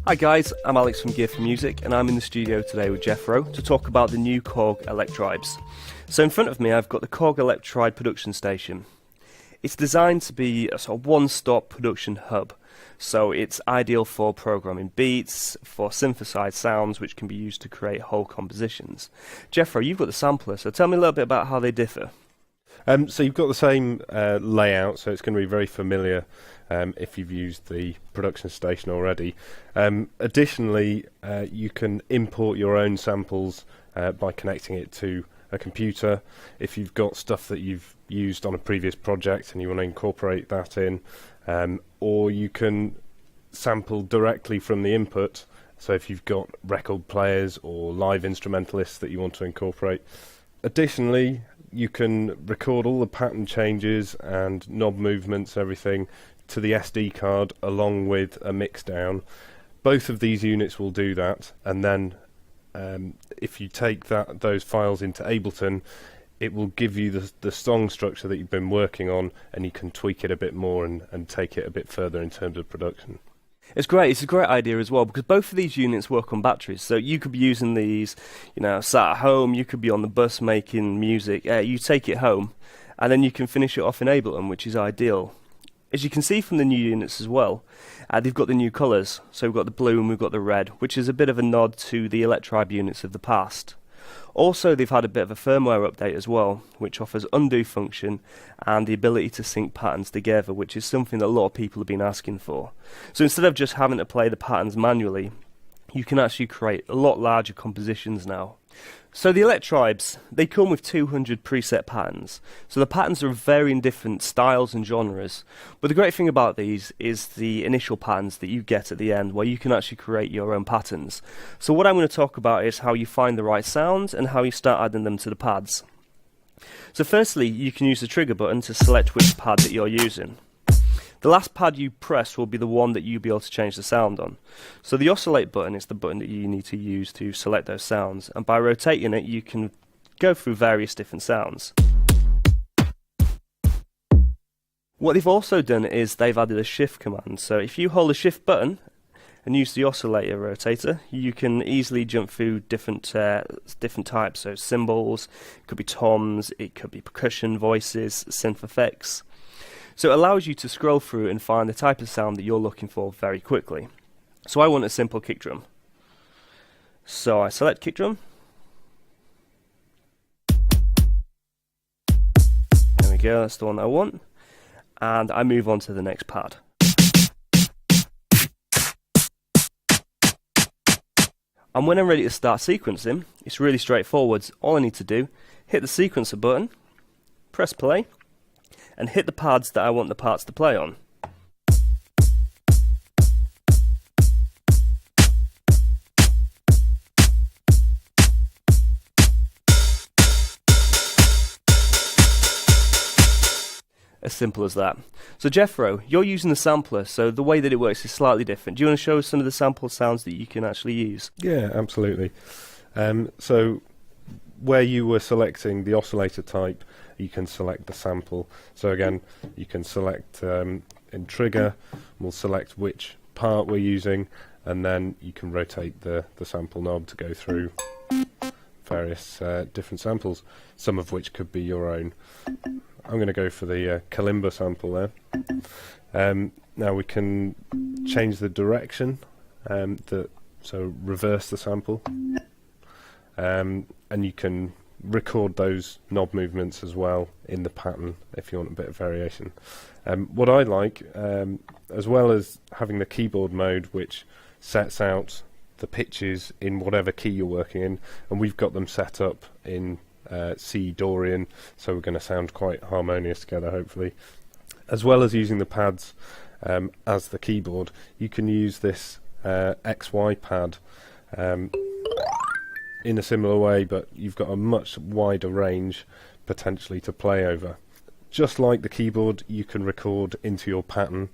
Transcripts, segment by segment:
Hi guys, I'm Alex from Gear4Music and I'm in the studio today with Jethro to talk about the new KORG ELECTRIBES. So in front of me I've got the KORG ELECTRIBE production station. It's designed to be a sort of one-stop production hub, so it's ideal for programming beats, for synthesized sounds which can be used to create whole compositions. Jethro, you've got the sampler, so tell me a little bit about how they differ. So you've got the same layout, so it's going to be very familiar if you've used the production station already. Additionally, you can import your own samples by connecting it to a computer. If you've got stuff that you've used on a previous project and you want to incorporate that in, or you can sample directly from the input. So if you've got record players or live instrumentalists that you want to incorporate. Additionally, you can record all the pattern changes and knob movements, everything, to the SD card along with a mixdown. Both of these units will do that, and then if you take those files into Ableton, it will give you the song structure that you've been working on, and you can tweak it a bit more and take it a bit further in terms of production. It's great. It's a great idea as well because both of these units work on batteries. So you could be using these, sat at home. You could be on the bus making music. You take it home, and then you can finish it off in Ableton, which is ideal. As you can see from the new units as well, they've got the new colours. So we've got the blue and we've got the red, which is a bit of a nod to the ELECTRIBE units of the past. Also, they've had a bit of a firmware update as well, which offers undo function and the ability to sync patterns together, which is something that a lot of people have been asking for. So instead of just having to play the patterns manually, you can actually create a lot larger compositions now. So the ELECTRIBES, they come with 200 preset patterns. So the patterns are of varying different styles and genres. But the great thing about these is the initial patterns that you get at the end, where you can actually create your own patterns. So what I'm going to talk about is how you find the right sounds and how you start adding them to the pads. So firstly, you can use the trigger button to select which pad that you're using. The last pad you press will be the one that you'll be able to change the sound on. So the oscillate button is the button that you need to use to select those sounds, and by rotating it you can go through various different sounds. What they've also done is they've added a shift command, so if you hold the shift button and use the oscillator rotator, you can easily jump through different types, so cymbals, it could be toms, it could be percussion, voices, synth effects. So it allows you to scroll through and find the type of sound that you're looking for very quickly. So I want a simple kick drum. So I select kick drum. There we go, that's the one I want. And I move on to the next pad. And when I'm ready to start sequencing, it's really straightforward. All I need to do, hit the sequencer button, press play, and hit the pads that I want the parts to play on. As simple as that. So Jethro, you're using the sampler, so the way that it works is slightly different. Do you want to show us some of the sample sounds that you can actually use? Yeah, absolutely. So where you were selecting the oscillator type, you can select the sample. So again, you can select in trigger, we'll select which part we're using, and then you can rotate the sample knob to go through various different samples, some of which could be your own. I'm going to go for the kalimba sample there. Now we can change the direction, so reverse the sample, and you can record those knob movements as well in the pattern if you want a bit of variation. What I like, as well as having the keyboard mode which sets out the pitches in whatever key you're working in, and we've got them set up in C Dorian, so we're going to sound quite harmonious together hopefully. As well as using the pads as the keyboard, you can use this XY pad in a similar way, but you've got a much wider range potentially to play over. Just like the keyboard, you can record into your pattern,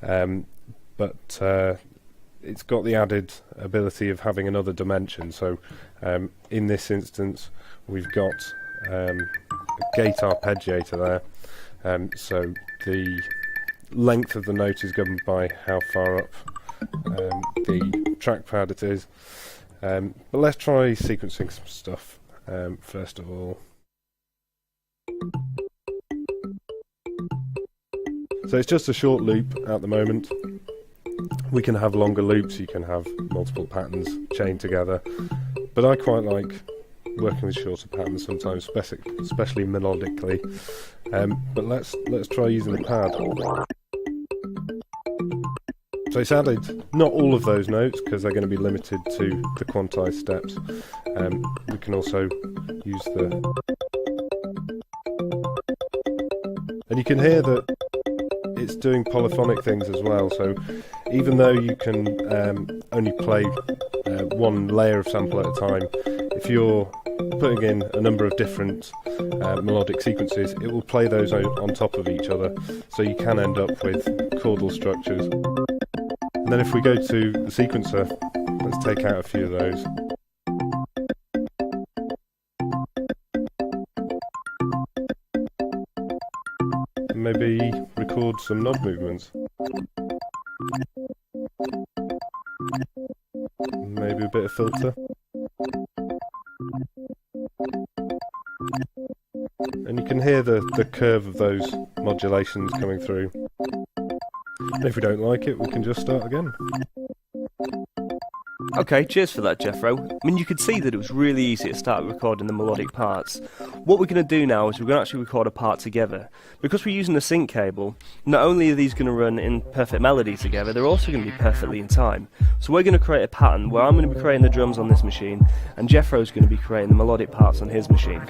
but it's got the added ability of having another dimension. So in this instance we've got a gate arpeggiator there, so the length of the note is governed by how far up the trackpad it is. But let's try sequencing some stuff first of all. So it's just a short loop at the moment. We can have longer loops, you can have multiple patterns chained together, but I quite like working with shorter patterns sometimes, especially melodically. But let's try using the pad. So it's added not all of those notes because they're going to be limited to the quantized steps. We can also use the... And you can hear that it's doing polyphonic things as well, so even though you can only play one layer of sample at a time, if you're putting in a number of different melodic sequences, it will play those on top of each other, so you can end up with chordal structures. And then if we go to the sequencer, let's take out a few of those. And maybe record some knob movements. Maybe a bit of filter. And you can hear the curve of those modulations coming through. And if we don't like it, we can just start again. Okay, cheers for that, Jeffro. I mean, you could see that it was really easy to start recording the melodic parts. What we're going to do now is we're going to actually record a part together. Because we're using a sync cable, not only are these going to run in perfect melody together, they're also going to be perfectly in time. So we're going to create a pattern where I'm going to be creating the drums on this machine, and Jeffro's going to be creating the melodic parts on his machine.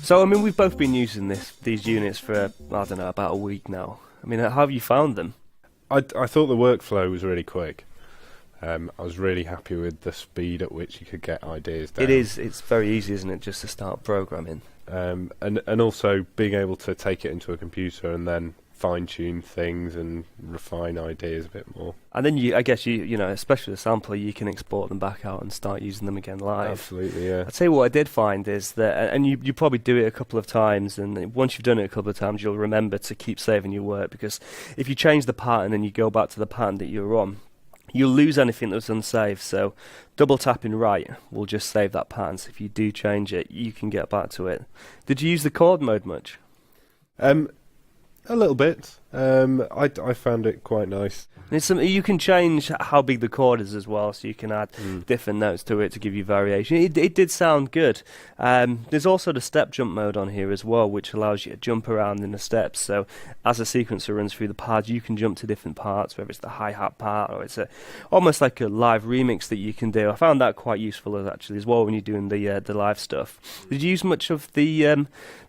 So, I mean, we've both been using these units for, I don't know, about a week now. I mean, how have you found them? I thought the workflow was really quick. I was really happy with the speed at which you could get ideas down. It's very easy, isn't it, just to start programming. And also being able to take it into a computer and then fine-tune things and refine ideas a bit more. And then I guess you know, especially the sampler, you can export them back out and start using them again live. Absolutely, yeah. I'd say what I did find is that, and you probably do it a couple of times, and once you've done it a couple of times, you'll remember to keep saving your work, because if you change the pattern and you go back to the pattern that you were on, you'll lose anything that was unsaved. So double tapping right will just save that pattern. So if you do change it, you can get back to it. Did you use the chord mode much? A little bit. I found it quite nice. You can change how big the chord is as well, so you can add different notes to it to give you variation. It did sound good. There's also the step jump mode on here as well, which allows you to jump around in the steps. So as a sequencer runs through the pads, you can jump to different parts, whether it's the hi-hat part or it's almost like a live remix that you can do. I found that quite useful actually as well when you're doing the live stuff. Did you use much of the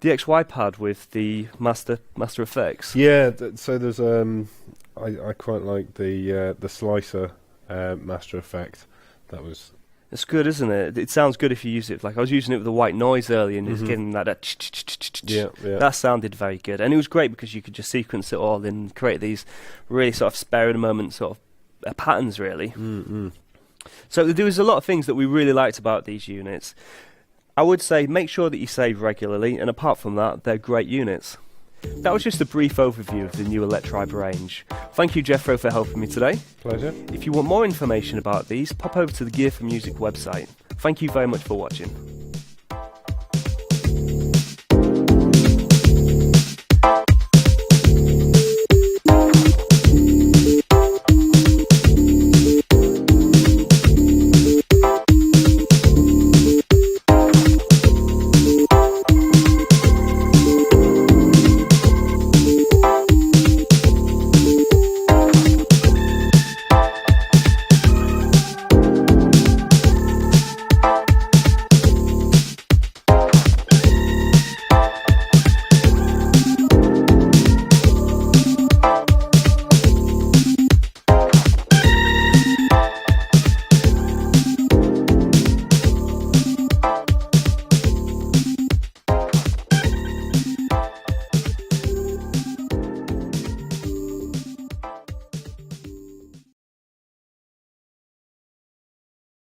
XY pad with the Master Effects? Yeah, so there's I quite like the slicer master effect. It's good, isn't it? It sounds good if you use it. Like I was using it with the white noise earlier, and it's getting that that sounded very good, and it was great because you could just sequence it all and create these really sort of spare in the moment sort of patterns, really. So there was a lot of things that we really liked about these units. I would say make sure that you save regularly, and apart from that, they're great units. That was just a brief overview of the new ELECTRIBE range. Thank you, Jeffro, for helping me today. Pleasure. If you want more information about these, pop over to the Gear4Music website. Thank you very much for watching.